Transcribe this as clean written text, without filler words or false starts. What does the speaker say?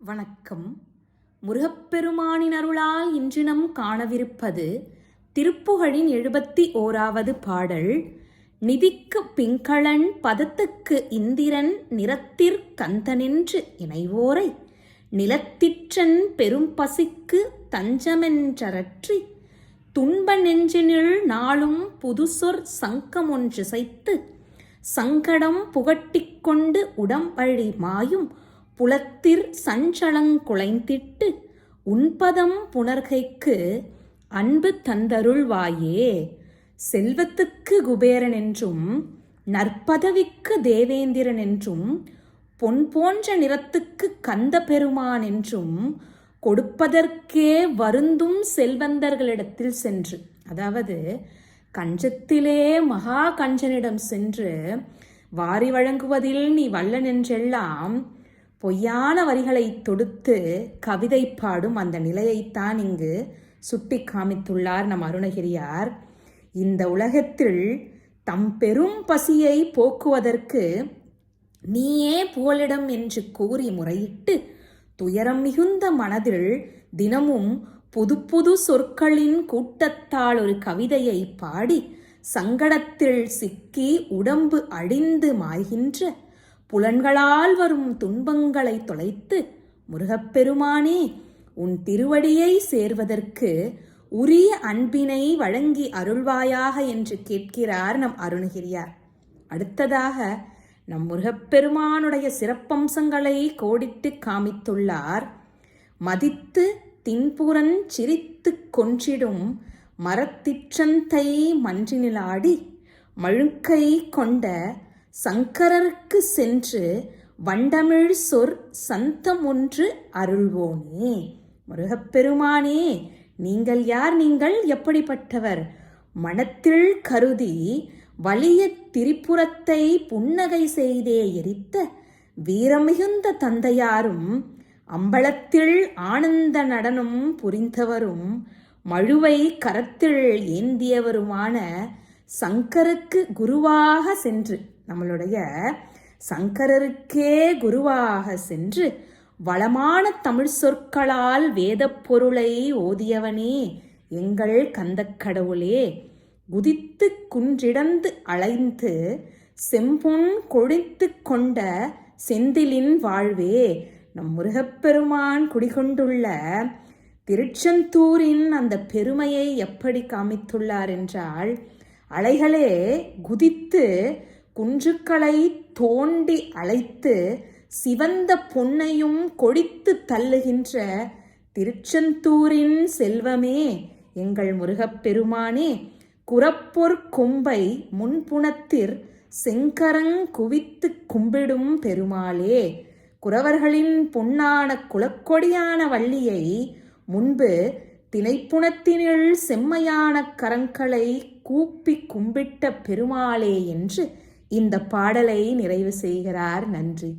வணக்கம். முருகப்பெருமானின் அருளால் இன்று நம் காணவிருப்பது திருப்புகழின் 71வது பாடல். நிதிக்கு பிங்களன் பதத்துக்கு இந்திரன் நிறத்திற் கந்தனென்று இணைவோரை நிலத்திற்றன் பெரும் பசிக்கு தஞ்சமென்றரற்றி துன்ப நெஞ்சினில் நாளும் புதுசொற் சங்கமொன்றிசைத்து சங்கடம் புகட்டிக்கொண்டு உடம்பழி மாயும் புலத்திற் சஞ்சலங்குலைந்திட்டு உன்பதம் புணர்கைக்கு அன்பு தந்தருள்வாயே. செல்வத்துக்கு குபேரன் என்றும் நற்பதவிக்கு தேவேந்திரன் என்றும் பொன் போன்ற நிறத்துக்கு கந்த பெருமான் என்றும் கொடுப்பதற்கே வருந்தும் செல்வந்தர்களிடத்தில் சென்று, அதாவது கஞ்சத்திலே மகா கஞ்சனிடம் சென்று வாரி வழங்குவதில் நீ வல்லன் என்றெல்லாம் பொய்யான வரிகளை தொடுத்து கவிதை பாடும் அந்த நிலையைத்தான் இங்கு சுட்டி காமித்துள்ளார் நம் அருணகிரியார். இந்த உலகத்தில் தம் பெரும் பசியை போக்குவதற்கு நீயே புகலிடம் என்று கூறி முறையிட்டு துயரம் மிகுந்த மனதில் தினமும் புது புது சொற்களின் கூட்டத்தால் ஒரு கவிதையை பாடி சங்கடத்தில் சிக்கி உடம்பு அழிந்து மாய்கின்ற புலன்களால் வரும் துன்பங்களை தொலைத்து முருகப்பெருமானே உன் திருவடியை சேர்வதற்கு உரிய அன்பினை வழங்கி அருள்வாயாக என்று கேட்கிறார் நம் அருணகிரியார். அடுத்ததாக நம் முருகப்பெருமானுடைய சிறப்பம்சங்களை கோடிட்டு காமித்துள்ளார். மதித்து தின்புறன் சிரித்து கொன்றிடும் மரத்திற்றந்தை மன்றினிலாடி மழுக்கை கொண்ட சங்கரருக்கு சென்று வண்டமிழ் சொற் சந்தம் ஒன்று அருள்வோனே. முருகப்பெருமானே, நீங்கள் யார்? நீங்கள் எப்படிப்பட்டவர்? மனத்தில் கருதி வலிய திரிபுரத்தை புன்னகை செய்தே எரித்த வீரமிகுந்த தந்தையாரும் அம்பலத்தில் ஆனந்த நடனம் புரிந்தவரும் மழுவை கரத்தில் ஏந்தியவருமான சங்கருக்கு குருவாக சென்று, நம்மளுடைய சங்கரருக்கே குருவாக சென்று வளமான தமிழ் சொற்களால் வேத பொருளை ஓதியவனே எங்கள் கந்தக்கடவுளே, குதித்து குன்றிடந்து அலைந்து செம்பொன் கொழித்து கொண்ட செந்திலின் வாழ்வே. நம் முருகப்பெருமான் குடிகொண்டுள்ள திருச்செந்தூரின் அந்த பெருமையை எப்படி காமித்துள்ளார் என்றால், அலைகளே குதித்து குன்றுக்களை தோண்டி அழைத்து சிவந்த பொன்னையும் கொடித்து தள்ளுகின்ற திருச்செந்தூரின் செல்வமே எங்கள் முருகப்பெருமானே, குரப்பொற் கொம்பை முன்புணத்திற் செங்கரங் குவித்து கும்பிடும் பெருமாளே, குறவர்களின் பொன்னான குலக்கொடியான வள்ளியை முன்பு திணைப்புணத்தினில் செம்மையான கரங்களை கூப்பி கும்பிட்ட பெருமாளே என்று இந்த பாடலை நிறைவு செய்கிறார். நன்றி.